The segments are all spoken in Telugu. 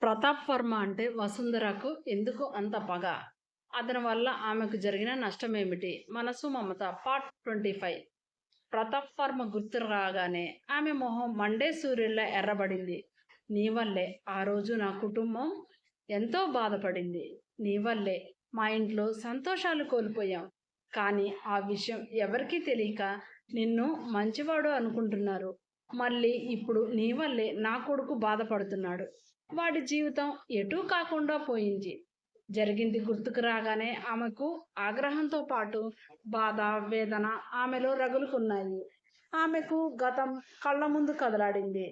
ప్రతాప్ వర్మ అంటే వసుంధరకు ఎందుకు అంత పగ? అతని వల్ల ఆమెకు జరిగిన నష్టమేమిటి? మనసు మమత పార్ట్ 25. ప్రతాప్ వర్మ గుర్తు రాగానే ఆమె మొహం మండే సూర్యుడిలా ఎర్రబడింది. నీ వల్లే ఆ రోజు నా కుటుంబం ఎంతో బాధపడింది. నీ వల్లే మా ఇంట్లో సంతోషాలు కోల్పోయాం. కానీ ఆ విషయం ఎవరికీ తెలియక నిన్ను మంచివాడు అనుకుంటున్నారు. మళ్ళీ ఇప్పుడు నీ వల్లే నా కొడుకు బాధపడుతున్నాడు. వాడి జీవితం ఎటూ కాకుండా పోయింది. జరిగింది గుర్తుకు రాగానే ఆమెకు ఆగ్రహంతో పాటు బాధ, వేదన ఆమెలో రగులుకున్నాయి. ఆమెకు గతం కళ్ళ ముందు కదలాడింది.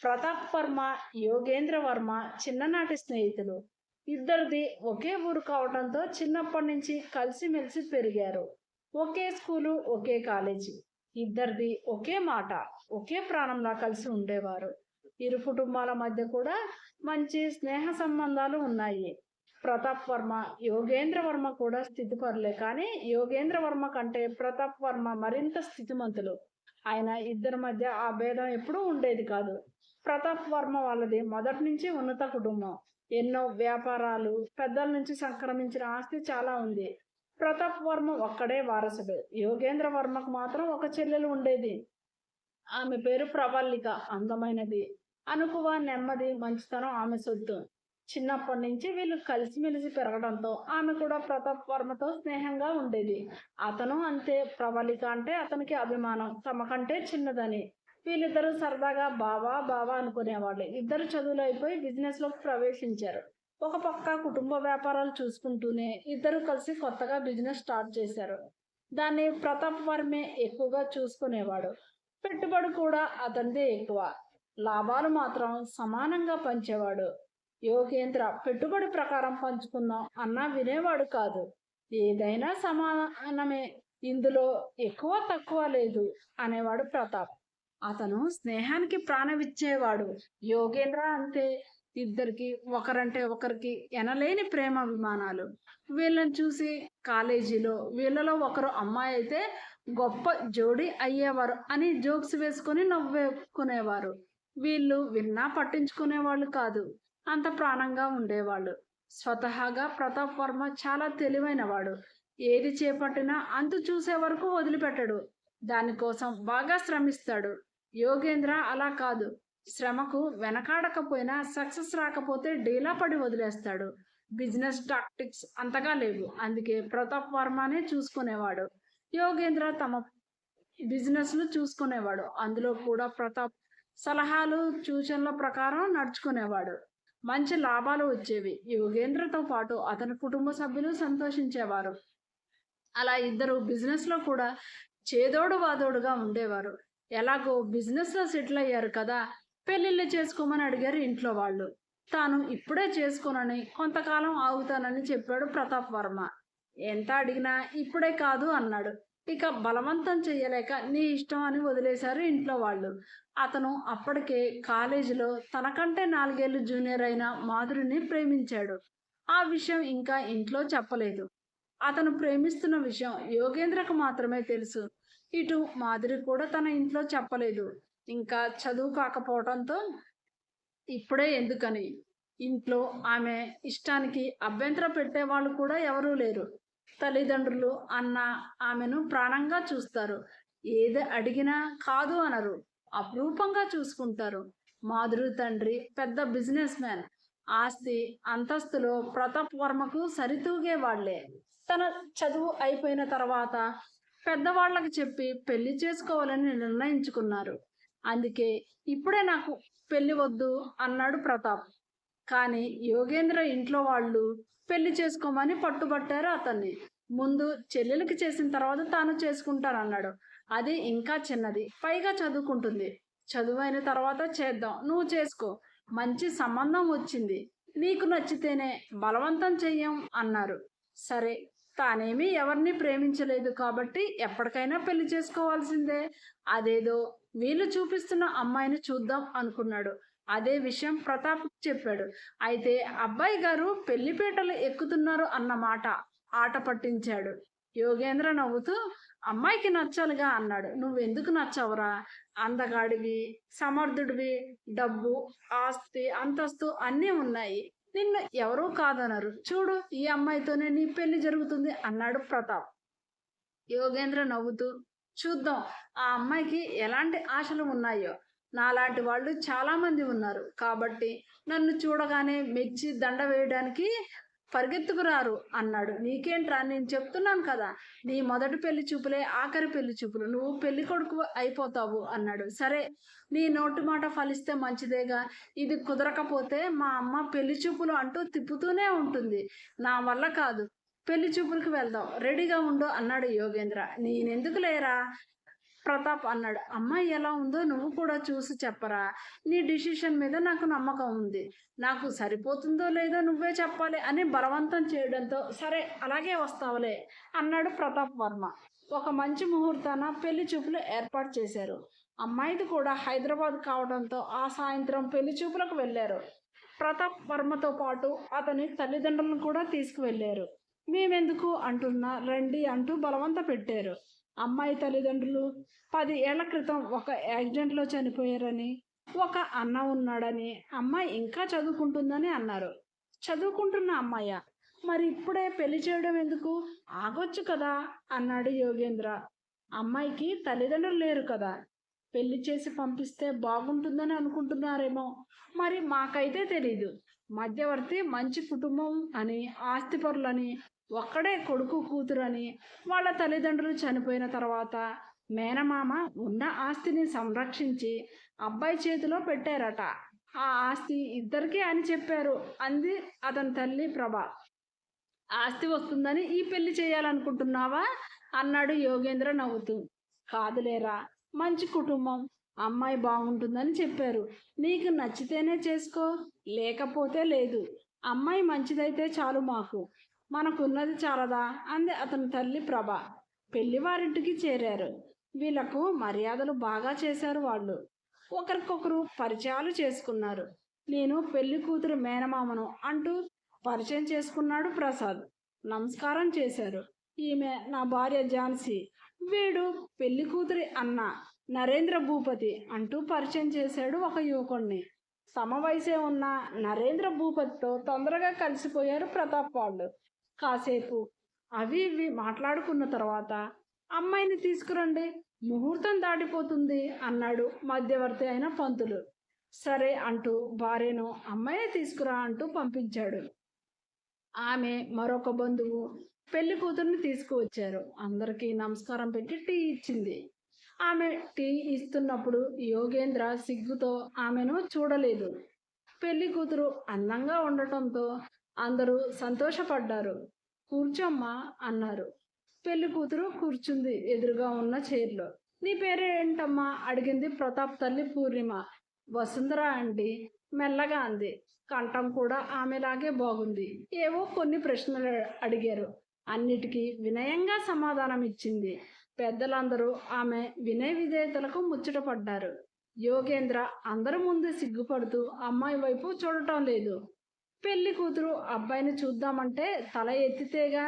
ప్రతాప్ వర్మ, యోగేంద్ర వర్మ చిన్ననాటి స్నేహితులు. ఇద్దరిది ఒకే ఊరు కావడంతో చిన్నప్పటి నుంచి కలిసిమెలిసి పెరిగారు. ఒకే స్కూలు, ఒకే కాలేజీ. ఇద్దరిది ఒకే మాట, ఒకే ప్రాణంలా కలిసి ఉండేవారు. ఇరు కుటుంబాల మధ్య కూడా మంచి స్నేహ సంబంధాలు ఉన్నాయి. ప్రతాప్ వర్మ, యోగేంద్ర వర్మ కూడా స్థితిపరులే, కానీ యోగేంద్ర వర్మ కంటే ప్రతాప్ వర్మ మరింత స్థితిమంతులు. ఆయన ఇద్దరి మధ్య ఆ భేదం ఎప్పుడూ ఉండేది కాదు. ప్రతాప్ వర్మ వాళ్ళది మొదటి నుంచి ఉన్నత కుటుంబం. ఎన్నో వ్యాపారాలు, పెద్దల నుంచి సంక్రమించిన ఆస్తి చాలా ఉంది. ప్రతాప్ వర్మ ఒక్కడే వారసుడు. యోగేంద్ర వర్మకు మాత్రం ఒక చెల్లెలు ఉండేది. ఆమె పేరు ప్రవల్లిక. అందమైనది, అనుకువ, నెమ్మది, మంచితనం ఆమె సొత్తు. చిన్నప్పటి నుంచి వీళ్ళు కలిసిమెలిసి పెరగడంతో ఆమె కూడా ప్రతాప్ వర్మతో స్నేహంగా ఉండేది. అతను అంతే. ప్రవళిక అంటే అతనికి అభిమానం, తమకంటే చిన్నదని. వీళ్ళిద్దరూ సరదాగా బావా బావా అనుకునేవాళ్ళు. ఇద్దరు చదువులు అయిపోయి బిజినెస్లోకి ప్రవేశించారు. ఒక పక్క కుటుంబ వ్యాపారాలు చూసుకుంటూనే ఇద్దరు కలిసి కొత్తగా బిజినెస్ స్టార్ట్ చేశారు. దాన్ని ప్రతాప్ వర్మే ఎక్కువగా చూసుకునేవాడు. పెట్టుబడి కూడా అతనిదే ఎక్కువ. లాభాలు మాత్రం సమానంగా పంచేవాడు. యోగేంద్ర పెట్టుబడి ప్రకారం పంచుకుందాం అన్నా వినేవాడు కాదు. ఏదైనా సమానమే, ఇందులో ఎక్కువ తక్కువ లేదు అనేవాడు ప్రతాప్. అతను స్నేహానికి ప్రాణమిచ్చేవాడు. యోగేంద్ర అంతే. ఇద్దరికి ఒకరంటే ఒకరికి ఎనలేని ప్రేమ అభిమానాలు. వీళ్ళని చూసి కాలేజీలో వీళ్ళలో ఒకరు అమ్మాయి అయితే గొప్ప జోడీ అయ్యేవారు అని జోక్స్ వేసుకొని నవ్వుకునేవారు. వీళ్ళు విన్నా పట్టించుకునేవాళ్ళు కాదు. అంత ప్రాణంగా ఉండేవాళ్ళు. స్వతహాగా ప్రతాప్ వర్మ చాలా తెలివైనవాడు. ఏది చేపట్టినా అంతు చూసే వరకు వదిలిపెట్టడు. దానికోసం బాగా శ్రమిస్తాడు. యోగేంద్ర అలా కాదు. శ్రమకు వెనకాడకపోయినా సక్సెస్ రాకపోతే డీలా పడి వదిలేస్తాడు. బిజినెస్ టాక్టిక్స్ అంతగా లేవు. అందుకే ప్రతాప్ వర్మనే చూసుకునేవాడు. యోగేంద్ర తమ బిజినెస్లు చూసుకునేవాడు. అందులో కూడా ప్రతాప్ సలహాలు, సూచనల ప్రకారం నడుచుకునేవాడు. మంచి లాభాలు వచ్చేవి. యోగేంద్రతో పాటు అతని కుటుంబ సభ్యులు సంతోషించేవారు. అలా ఇద్దరు బిజినెస్లో కూడా చేదోడు వాదోడుగా ఉండేవారు. ఎలాగో బిజినెస్లో సెటిల్ అయ్యారు కదా, పెళ్ళిళ్ళు చేసుకోమని అడిగారు ఇంట్లో వాళ్ళు. తాను ఇప్పుడే చేసుకోనని, కొంతకాలం ఆగుతానని చెప్పాడు ప్రతాప్ వర్మ. ఎంత అడిగినా ఇప్పుడే కాదు అన్నాడు. ఇక బలవంతం చెయ్యలేక నీ ఇష్టం అని వదిలేశారు ఇంట్లో వాళ్ళు. అతను అప్పటికే కాలేజీలో తనకంటే 4 ఏళ్ళు జూనియర్ అయిన మాధురిని ప్రేమించాడు. ఆ విషయం ఇంకా ఇంట్లో చెప్పలేదు. అతను ప్రేమిస్తున్న విషయం యోగేంద్రకు మాత్రమే తెలుసు. ఇటు మాధురి కూడా తన ఇంట్లో చెప్పలేదు. ఇంకా చదువు కాకపోవడంతో ఇప్పుడే ఎందుకని. ఇంట్లో ఆమె ఇష్టానికి అభ్యంతరం పెట్టేవాళ్ళు కూడా ఎవరూ లేరు. తల్లిదండ్రులు, అన్న ఆమెను ప్రాణంగా చూస్తారు. ఏది అడిగినా కాదు అనరు. అపురూపంగా చూసుకుంటారు. మాధురి తండ్రి పెద్ద బిజినెస్ మ్యాన్. ఆస్తి, అంతస్తులో ప్రతాప్ వర్మకు సరితూగే వాళ్లే. తన చదువు అయిపోయిన తర్వాత పెద్దవాళ్ళకి చెప్పి పెళ్లి చేసుకోవాలని నిర్ణయించుకున్నారు. అందుకే ఇప్పుడే నాకు పెళ్లి వద్దు అన్నాడు ప్రతాప్. కానీ యోగేంద్ర ఇంట్లో వాళ్ళు పెళ్లి చేసుకోమని పట్టుబట్టారు అతన్ని. ముందు చెల్లెలకి చేసిన తర్వాత తాను చేసుకుంటానన్నాడు. అది ఇంకా చిన్నది, పైగా చదువుకుంటుంది. చదువైన తర్వాత చేద్దాం, నువ్వు చేసుకో. మంచి సంబంధం వచ్చింది, నీకు నచ్చితేనే, బలవంతం చెయ్యం అన్నారు. సరే, తానేమీ ఎవరిని ప్రేమించలేదు కాబట్టి ఎప్పటికైనా పెళ్లి చేసుకోవాల్సిందే. అదేదో వీళ్ళు చూపిస్తున్న అమ్మాయిని చూద్దాం అనుకున్నాడు. అదే విషయం ప్రతాప్ చెప్పాడు. అయితే అబ్బాయి గారు పెళ్లిపీటలు ఎక్కుతున్నారు అన్నమాట ఆట పట్టించాడు. యోగేంద్ర నవ్వుతూ అమ్మాయికి నచ్చాలిగా అన్నాడు. నువ్వెందుకు నచ్చవురా? అందగాడివి, సమర్థుడివి, డబ్బు, ఆస్తి, అంతస్తు అన్నీ ఉన్నాయి. నిన్ను ఎవరూ కాదనరు. చూడు ఈ అమ్మాయితోనే నీ పెళ్లి జరుగుతుంది అన్నాడు ప్రతాప్. యోగేంద్ర నవ్వుతూ చూద్దాం ఆ అమ్మాయికి ఎలాంటి ఆశలు ఉన్నాయో. నాలాంటి వాళ్ళు చాలా మంది ఉన్నారు. కాబట్టి నన్ను చూడగానే మెచ్చి దండ వేయడానికి పరిగెత్తుకురారు అన్నాడు. నీకేంట్రా నేను చెప్తున్నాను కదా, నీ మొదటి పెళ్లి చూపులే ఆఖరి పెళ్లి చూపులు. నువ్వు పెళ్లి కొడుకు అయిపోతావు అన్నాడు. సరే నీ నోటి మాట ఫలిస్తే మంచిదేగా. ఇది కుదరకపోతే మా అమ్మ పెళ్లి చూపులు అంటూ తిప్పుతూనే ఉంటుంది. నా వల్ల కాదు. పెళ్లి చూపులకు వెళ్దాం. రెడీగా ఉండు అన్నాడు యోగేంద్ర. నేనెందుకు లేరా? ప్రతాప్ అన్నాడు. అమ్మాయి ఎలా ఉందో నువ్వు కూడా చూసి చెప్పరా? నీ డిసిషన్ మీద నాకు నమ్మకం ఉంది. నాకు సరిపోతుందో లేదో నువ్వే చెప్పాలి అని బలవంతం చేయడంతో సరే అలాగే వస్తావులే అన్నాడు ప్రతాప్ వర్మ. ఒక మంచి ముహూర్తాన పెళ్లి చూపులు ఏర్పాటు చేశారు. అమ్మాయిది కూడా హైదరాబాద్ కావడంతో ఆ సాయంత్రం పెళ్లి చూపులకు వెళ్ళారు. ప్రతాప్ వర్మతో పాటు అతని తల్లిదండ్రులను కూడా తీసుకువెళ్ళారు. మేమెందుకు అంటున్నా రండి అంటూ బలవంత పెట్టారు. అమ్మాయి తల్లిదండ్రులు 10 ఏళ్ల క్రితం ఒక యాక్సిడెంట్లో చనిపోయారని, ఒక అన్న ఉన్నాడని, అమ్మాయి ఇంకా చదువుకుంటుందని అన్నారు. చదువుకుంటున్న అమ్మాయ? మరి ఇప్పుడే పెళ్లి చేయడం ఎందుకు? ఆగొచ్చు కదా అన్నాడు యోగేంద్ర. అమ్మాయికి తల్లిదండ్రులు లేరు కదా, పెళ్లి చేసి పంపిస్తే బాగుంటుందని అనుకుంటున్నారేమో. మరి మాకైతే తెలీదు. మధ్యవర్తి మంచి కుటుంబం అని, ఆస్తిపరులని, ఒక్కడే కొడుకు కూతురు అని, వాళ్ళ తల్లిదండ్రులు చనిపోయిన తర్వాత మేనమామ ఉన్న ఆస్తిని సంరక్షించి అబ్బాయి చేతిలో పెట్టారట. ఆ ఆస్తి ఇద్దరికీ అని చెప్పారు అంది అతని తల్లి ప్రభ. ఆస్తి వస్తుందని ఈ పెళ్లి చేయాలనుకుంటున్నావా అన్నాడు యోగేంద్ర నవ్వుతూ. కాదులేరా, మంచి కుటుంబం, అమ్మాయి బాగుంటుందని చెప్పారు. నీకు నచ్చితేనే చేసుకో, లేకపోతే లేదు. అమ్మాయి మంచిదైతే చాలు మాకు. మనకున్నది చాలదా అంది అతని తల్లి ప్రభ. పెళ్లివారింటికి చేరారు. వీళ్ళకు మర్యాదలు బాగా చేశారు వాళ్ళు. ఒకరికొకరు పరిచయాలు చేసుకున్నారు. నేను పెళ్లి కూతురు మేనమామను అంటూ పరిచయం చేసుకున్నాడు ప్రసాద్. నమస్కారం చేశారు. ఈమె నా భార్య ఝాన్సీ. వీడు పెళ్లి కూతురి అన్న నరేంద్ర భూపతి అంటూ పరిచయం చేశాడు ఒక యువకుణ్ణి. సమ వయసే ఉన్న నరేంద్ర భూపతితో తొందరగా కలిసిపోయారు ప్రతాప్ వాళ్ళు. కాసేపు అవి ఇవి మాట్లాడుకున్న తర్వాత అమ్మాయిని తీసుకురండి, ముహూర్తం దాటిపోతుంది అన్నాడు మధ్యవర్తి అయిన పంతులు. సరే అంటూ భార్యను అమ్మాయిని తీసుకురా అంటూ పంపించాడు. ఆమె మరొక బంధువు పెళ్లి కూతుర్ని తీసుకువచ్చారు. అందరికీ నమస్కారం పెట్టి టీ ఇచ్చింది. ఆమె టీ ఇస్తున్నప్పుడు యోగేంద్ర సిగ్గుతో ఆమెను చూడలేదు. పెళ్లి కూతురు అందంగా ఉండటంతో అందరూ సంతోషపడ్డారు. కూర్చోమ్మా అన్నారు. పెళ్లి కూతురు కూర్చుంది ఎదురుగా ఉన్న చైర్లో. నీ పేరేంటమ్మా అడిగింది ప్రతాప్ తల్లి పూర్ణిమ. వసుంధర అండి మెల్లగా అంది. కంఠం కూడా ఆమెలాగే బాగుంది. ఏవో కొన్ని ప్రశ్నలు అడిగారు. అన్నిటికీ వినయంగా సమాధానం ఇచ్చింది. పెద్దలందరూ ఆమె వినయ విధేయతలకు ముచ్చటపడ్డారు. యోగేంద్ర అందరి ముందు సిగ్గుపడుతూ అమ్మాయి వైపు చూడటం లేదు. పెళ్లి కూతురు అబ్బాయిని చూద్దామంటే తల ఎత్తితేగా,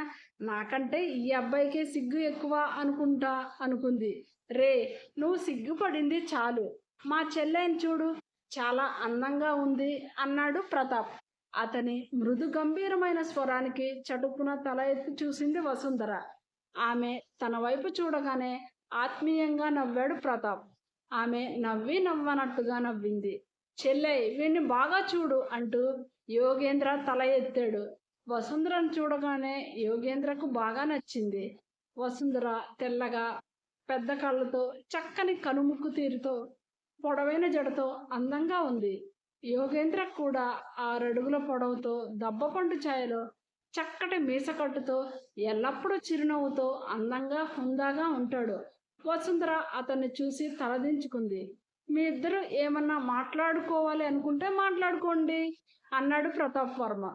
నాకంటే ఈ అబ్బాయికే సిగ్గు ఎక్కువ అనుకుంటా అనుకుంది. రే, నువ్వు సిగ్గుపడింది చాలు. మా చెల్లెని చూడు, చాలా అందంగా ఉంది అన్నాడు ప్రతాప్. అతని మృదు గంభీరమైన స్వరానికి చటుకున తల ఎత్తి చూసింది వసుంధర. ఆమె తన వైపు చూడగానే ఆత్మీయంగా నవ్వాడు ప్రతాప్. ఆమె నవ్వనట్టుగా నవ్వింది. చెల్లె, వీణ్ణి బాగా చూడు అంటూ యోగేంద్ర తల ఎత్తాడు. వసుంధరను చూడగానే యోగేంద్రకు బాగా నచ్చింది. వసుంధర తెల్లగా, పెద్ద కళ్ళతో, చక్కని కనుముక్కు తీరుతో, పొడవైన జడతో అందంగా ఉంది. యోగేంద్ర కూడా 6 అడుగుల పొడవుతో, దబ్బపండు ఛాయలో, చక్కటి మీసకట్టుతో, ఎల్లప్పుడూ చిరునవ్వుతో అందంగా హుందాగా ఉంటాడు. వసుంధర అతన్ని చూసి తలదించుకుంది. మీ ఇద్దరు ఏమన్నా మాట్లాడుకోవాలి అనుకుంటే మాట్లాడుకోండి అన్నాడు ప్రతాప్ వర్మ.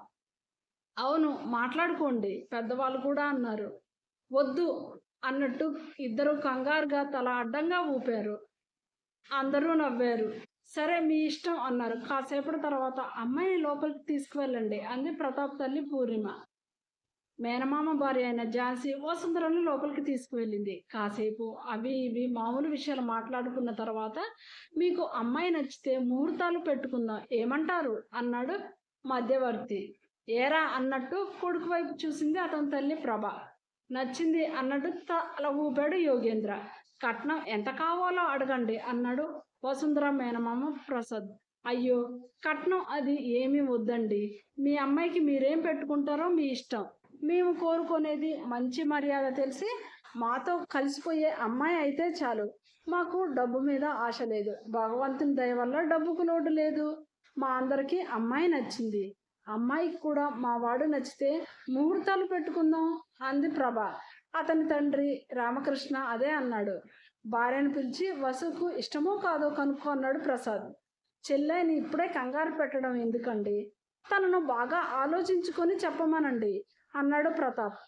అవును మాట్లాడుకోండి, పెద్దవాళ్ళు కూడా అన్నారు. వద్దు అన్నట్టు ఇద్దరు కంగారుగా తల అడ్డంగా ఊపారు. అందరూ నవ్వారు. సరే మీ ఇష్టం అన్నారు. కాసేపటి తర్వాత అమ్మాయిని లోపలికి తీసుకువెళ్ళండి అంది ప్రతాప్ తల్లి పూర్ణిమ. మేనమామ భార్య అయిన ఝాన్సీ వసుంధరను లోపలికి తీసుకువెళ్ళింది. కాసేపు అవి ఇవి మామూలు విషయాలు మాట్లాడుకున్న తర్వాత మీకు అమ్మాయి నచ్చితే ముహూర్తాలు పెట్టుకుందాం ఏమంటారు అన్నాడు మధ్యవర్తి. ఏరా అన్నట్టు కొడుకు వైపు చూసింది అతని తల్లి ప్రభ. నచ్చింది అన్నట్టు తల ఊపాడు యోగేంద్ర. కట్నం ఎంత కావాలో అడగండి అన్నాడు వసుంధర మేనమామ ప్రసాద్. అయ్యో, కట్నం అది ఏమీ వద్దండి. మీ అమ్మాయికి మీరేం పెట్టుకుంటారో మీ ఇష్టం. మేము కోరుకునేది మంచి మర్యాద తెలిసి మాతో కలిసిపోయే అమ్మాయి అయితే చాలు. మాకు డబ్బు మీద ఆశ లేదు. భగవంతుని దయ వల్ల డబ్బుకు లోటు లేదు. మా అందరికీ అమ్మాయి నచ్చింది. అమ్మాయికి కూడా మా వాడు నచ్చితే ముహూర్తాలు పెట్టుకుందాం అంది ప్రభ. అతని తండ్రి రామకృష్ణ అదే అన్నాడు. భార్యను పిలిచి వసుకు ఇష్టమో కాదో కనుక్కో అన్నాడు ప్రసాద్. చెల్లెని ఇప్పుడే కంగారు పెట్టడం ఎందుకండి? తనను బాగా ఆలోచించుకొని చెప్పమనండి అన్నాడు ప్రతాప్.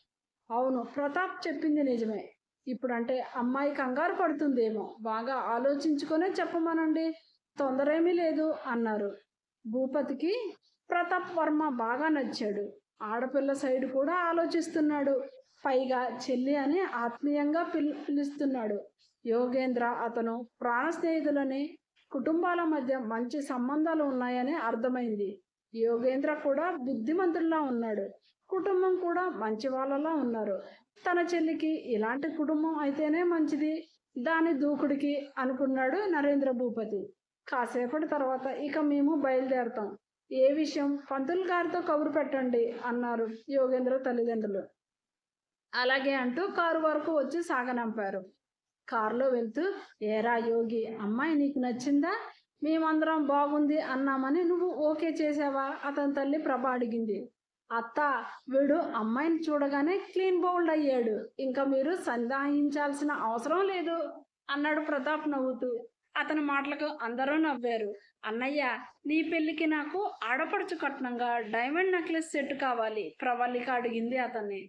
అవును, ప్రతాప్ చెప్పింది నిజమే. ఇప్పుడంటే అమ్మాయి కంగారు పడుతుందేమో. బాగా ఆలోచించుకొనే చెప్పమనండి, తొందరేమీ లేదు అన్నారు. భూపతికి ప్రతాప్ వర్మ బాగా నచ్చాడు. ఆడపిల్ల సైడ్ కూడా ఆలోచిస్తున్నాడు. పైగా చెల్లి అని ఆత్మీయంగా పిలుస్తున్నాడు. యోగేంద్ర అతను ప్రాణ స్నేహితులని, కుటుంబాల మధ్య మంచి సంబంధాలు ఉన్నాయని అర్థమైంది. యోగేంద్ర కూడా బుద్ధిమంతుల్లా ఉన్నాడు. కుటుంబం కూడా మంచి వాళ్ళలా ఉన్నారు. తన చెల్లికి ఇలాంటి కుటుంబం అయితేనే మంచిది దాని దూకుడికి అనుకున్నాడు నరేంద్ర భూపతి. కాసేపటి తర్వాత ఇక మేము బయలుదేరతాం. ఏ విషయం పంతులు గారితో కబురు పెట్టండి అన్నారు యోగేంద్ర తల్లిదండ్రులు. అలాగే అంటూ కారు వరకు వచ్చి సాగనంపారు. కారులో వెళ్తూ, ఏరా యోగి, అమ్మాయి నీకు నచ్చిందా? మేమందరం బాగుంది అన్నామని నువ్వు ఓకే చేసావా? అతని తల్లి ప్రభ అడిగింది. అత్త, వీడు అమ్మాయిని చూడగానే క్లీన్ బౌల్డ్ అయ్యాడు. ఇంకా మీరు సందేహించాల్సిన అవసరం లేదు అన్నాడు ప్రతాప్ నవ్వుతూ. అతని మాటలకు అందరూ నవ్వారు. అన్నయ్య, నీ పెళ్ళికి నాకు ఆడపడుచు కట్నంగా డైమండ్ నెక్లెస్ సెట్ కావాలి ప్రవల్లిక అడిగింది అతన్ని.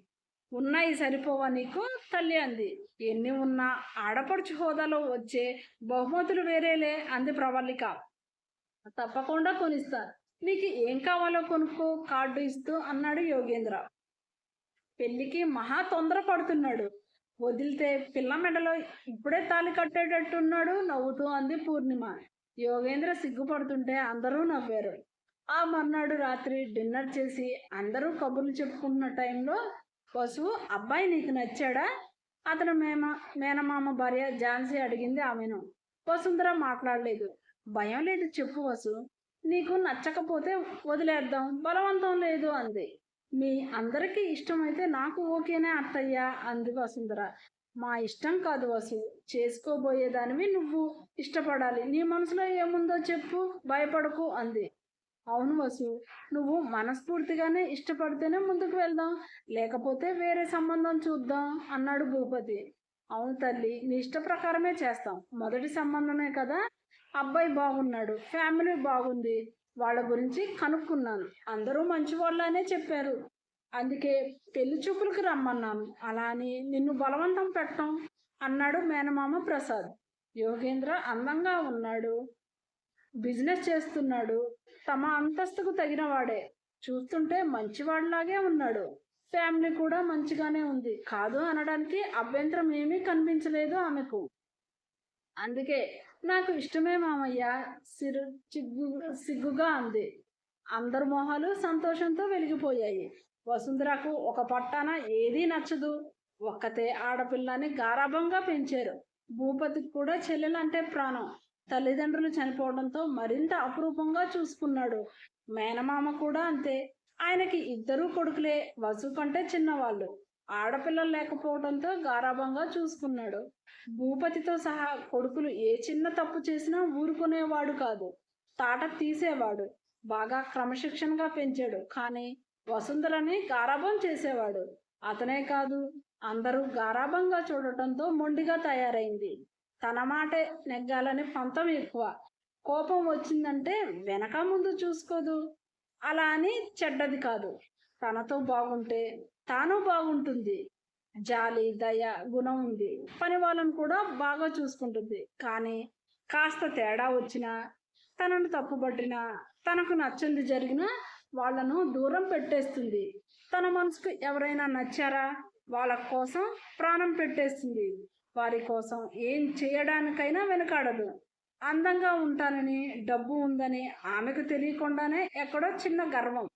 ఉన్నాయి సరిపోవా నీకు? తల్లి అంది. ఎన్ని ఉన్నా ఆడపడుచు హోదాలో వచ్చే బహుమతులు వేరేలే అంది ప్రవల్లిక. తప్పకుండా కొనిస్తా, నీకు ఏం కావాలో కొనుక్కో కార్డు ఇస్తూ అన్నాడు యోగేంద్ర. పెళ్లికి మహా తొందర పడుతున్నాడు. వదిలితే పిల్ల మెడలో ఇప్పుడే తాళి కట్టేటట్టున్నాడు నవ్వుతూ అంది పూర్ణిమ. యోగేంద్ర సిగ్గుపడుతుంటే అందరూ నవ్వారు. ఆ మర్నాడు రాత్రి డిన్నర్ చేసి అందరూ కబుర్లు చెప్పుకుంటున్న టైంలో వసు, అబ్బాయి నీకు నచ్చాడా? అతను మేనమామ భార్య ఝాన్సీ అడిగింది ఆమెను. వసుంధర మాట్లాడలేదు. భయం లేదు, చెప్పు వసు. నీకు నచ్చకపోతే వదిలేద్దాం, బలవంతం లేదు అంది. మీ అందరికీ ఇష్టమైతే నాకు ఓకేనే అత్తయ్య అంది వసుంధర. మా ఇష్టం కాదు వసు, చేసుకోబోయేదానివి నువ్వు ఇష్టపడాలి. నీ మనసులో ఏముందో చెప్పు, భయపడకు అంది. అవును వసు, నువ్వు మనస్ఫూర్తిగానే ఇష్టపడితేనే ముందుకు వెళ్దాం, లేకపోతే వేరే సంబంధం చూద్దాం అన్నాడు భూపతి. అవును తల్లి, నీ ఇష్ట ప్రకారమే చేస్తాం. మొదటి సంబంధమే కదా. అబ్బాయి బాగున్నాడు, ఫ్యామిలీ బాగుంది. వాళ్ళ గురించి కనుక్కున్నాను. అందరూ మంచి వాళ్ళనే చెప్పారు. అందుకే పెళ్లి చూపులకు రమ్మన్నాను. అలా అని నిన్ను బలవంతం పెట్టం అన్నాడు మేనమామ ప్రసాద్. యోగేంద్ర అందంగా ఉన్నాడు, బిజినెస్ చేస్తున్నాడు, తమ అంతస్తుకు తగిన వాడే. చూస్తుంటే మంచివాడిలాగే ఉన్నాడు. ఫ్యామిలీ కూడా మంచిగానే ఉంది. కాదు అనడానికి అభ్యంతరం ఏమీ కనిపించలేదు ఆమెకు. అందుకే నాకు ఇష్టమే మామయ్య సిగ్గుగా అంది. అందరు మొహాలు సంతోషంతో వెలిగిపోయాయి. వసుంధరకు ఒక పట్టాన ఏదీ నచ్చదు. ఒక్కతే ఆడపిల్లని గారాభంగా పెంచారు. భూపతికి కూడా చెల్లెలంటే ప్రాణం. తల్లిదండ్రులు చనిపోవడంతో మరింత అపురూపంగా చూసుకున్నాడు. మేనమామ కూడా అంతే. ఆయనకి ఇద్దరు కొడుకులే, వసు కంటే చిన్నవాళ్ళు. ఆడపిల్లలు లేకపోవడంతో గారాభంగా చూసుకున్నాడు. భూపతితో సహా కొడుకులు ఏ చిన్న తప్పు చేసినా ఊరుకునేవాడు కాదు, తాట తీసేవాడు. బాగా క్రమశిక్షణగా పెంచాడు. కానీ వసుంధరని గారాభం చేసేవాడు. అతనే కాదు, అందరూ గారాభంగా చూడటంతో మొండిగా తయారైంది. తన మాటే నెగ్గాలని పంతం ఎక్కువ. కోపం వచ్చిందంటే వెనక ముందు చూసుకోదు. అలా అని చెడ్డది కాదు. తనతో బాగుంటే తాను బాగుంటుంది. జాలి, దయ గుణం ఉంది. పని వాళ్ళను కూడా బాగా చూసుకుంటుంది. కానీ కాస్త తేడా వచ్చినా, తనను తప్పుపట్టినా, తనకు నచ్చింది జరిగినా వాళ్లను దూరం పెట్టేస్తుంది. తన మనసుకు ఎవరైనా నచ్చారా వాళ్ళ కోసం ప్రాణం పెట్టేస్తుంది. వారి కోసం ఏం చేయడానికైనా వెనకాడదు. అందంగా ఉంటానని, డబ్బు ఉందని ఆమెకు తెలియకుండానే ఎక్కడో చిన్న గర్వం.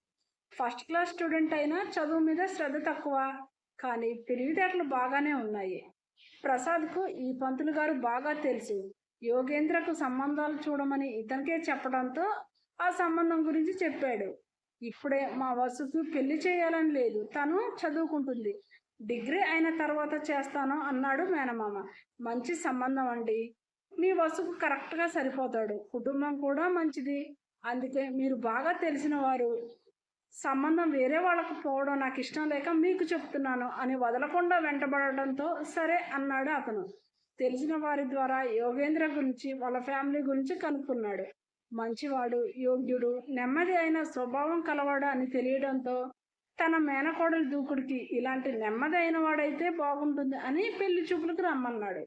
ఫస్ట్ క్లాస్ స్టూడెంట్ అయినా చదువు మీద శ్రద్ధ తక్కువ. కానీ తెలివితేటలు బాగానే ఉన్నాయి. ప్రసాద్కు ఈ పంతులు గారు బాగా తెలుసు. యోగేంద్రకు సంబంధాలు చూడమని ఇతనికే చెప్పడంతో ఆ సంబంధం గురించి చెప్పాడు. ఇప్పుడే మా వసుకు పెళ్లి చేయాలని లేదు, తను చదువుకుంటుంది, డిగ్రీ అయిన తర్వాత చేస్తాను అన్నాడు మేనమామ. మంచి సంబంధం అండి, మీ వసుకు కరెక్ట్గా సరిపోతాడు, కుటుంబం కూడా మంచిది, అందుకే మీరు బాగా తెలిసిన వారు, సంబంధం వేరే వాళ్ళకు పోవడం నాకు ఇష్టం లేక మీకు చెప్తున్నాను అని వదలకుండా వెంటబడడంతో సరే అన్నాడు అతను. తెలిసిన వారి ద్వారా యోగేంద్ర గురించి వాళ్ళ ఫ్యామిలీ గురించి కనుక్కున్నాడు. మంచివాడు, యోగ్యుడు, నెమ్మది అయిన స్వభావం కలవాడు అని తెలియడంతో తన మేనకోడలి దూకుడికి ఇలాంటి నెమ్మది అయిన వాడైతే బాగుంటుంది అని పెళ్లి చూపులకు రమ్మన్నాడు.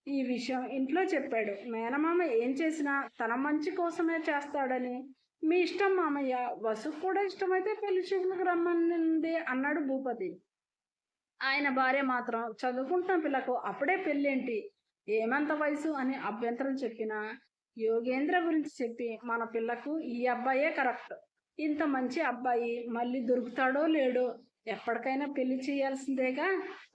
ఈ విషయం ఇంట్లో చెప్పాడు. మేనమామ ఏం చేసినా తన మంచి కోసమే చేస్తాడని, మీ ఇష్టం మామయ్య, వసుకు కూడా ఇష్టమైతే పెళ్లి చూపులకు రమ్మనింది అన్నాడు భూపతి. ఆయన భార్య మాత్రం చదువుకుంటున్న పిల్లకు అప్పుడే పెళ్ళేంటి, ఏమంత వయసు అని అభ్యంతరం చెప్పినా యోగేంద్ర గురించి చెప్పి మన పిల్లకు ఈ అబ్బాయే కరెక్ట్, ఇంత మంచి అబ్బాయి మళ్ళీ దొరుకుతాడో లేడో, ఎప్పటికైనా పెళ్లి చేయాల్సిందేగా,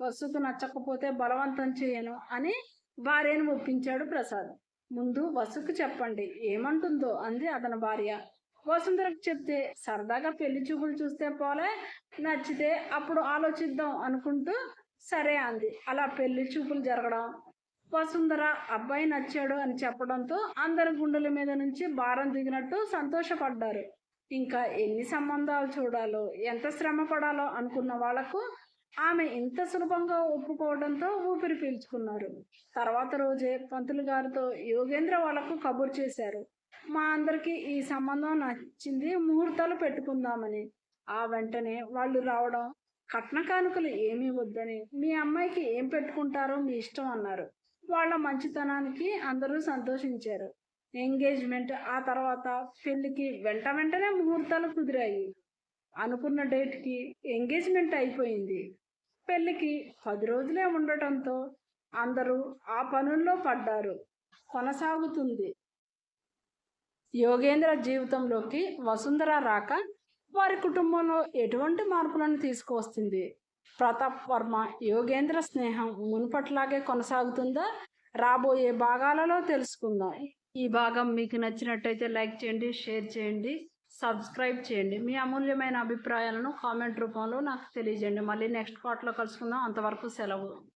వసుకు నచ్చకపోతే బలవంతం చేయను అని భార్యను ఒప్పించాడు ప్రసాద్. ముందు వసుకు చెప్పండి ఏమంటుందో అంది అతని భార్య. వసుంధరకు చెప్తే సరదాగా పెళ్లి చూపులు చూస్తే పోలే, నచ్చితే అప్పుడు ఆలోచిద్దాం అనుకుంటూ సరే అంది. అలా పెళ్లి చూపులు జరగడం, వసుంధర అబ్బాయి నచ్చాడు అని చెప్పడంతో అందరి గుండెల మీద నుంచి భారం దిగినట్టు సంతోషపడ్డారు. ఇంకా ఎన్ని సంబంధాలు చూడాలో, ఎంత శ్రమ పడాలో అనుకున్న వాళ్లకు ఆమె ఇంత సులభంగా ఒప్పుకోవడంతో ఊపిరి పీల్చుకున్నారు. తర్వాత రోజే పంతులు గారితో యోగేంద్ర వాళ్లకు కబురు చేశారు. మా అందరికీ ఈ సంబంధం నచ్చింది, ముహూర్తాలు పెట్టుకుందామని. ఆ వెంటనే వాళ్ళు రావడం, కట్న కానుకలు ఏమీ వద్దని, మీ అమ్మాయికి ఏం పెట్టుకుంటారో మీ ఇష్టం అన్నారు. వాళ్ళ మంచితనానికి అందరూ సంతోషించారు. ఎంగేజ్మెంట్, ఆ తర్వాత పెళ్లికి వెంటనే ముహూర్తాలు కుదిరాయి. అనుకున్న డేట్కి ఎంగేజ్మెంట్ అయిపోయింది. పెళ్లికి 10 రోజులే ఉండటంతో అందరూ ఆ పనుల్లో పడ్డారు. కొనసాగుతుంది. యోగేంద్ర జీవితంలోకి వసుంధర రాక వారి కుటుంబంలో ఎటువంటి మార్పులను తీసుకువస్తుంది? ప్రతాప్ వర్మ యోగేంద్ర స్నేహం మునుపట్లాగే కొనసాగుతుందా? రాబోయే భాగాలలో తెలుసుకుందాం. ఈ భాగం మీకు నచ్చినట్టయితే లైక్ చేయండి, షేర్ చేయండి, సబ్స్క్రైబ్ చేయండి. మీ అమూల్యమైన అభిప్రాయాలను కామెంట్ రూపంలో నాకు తెలియజేయండి. మళ్ళీ నెక్స్ట్ పార్ట్లో కలుసుకుందాం. అంతవరకు సెలవు.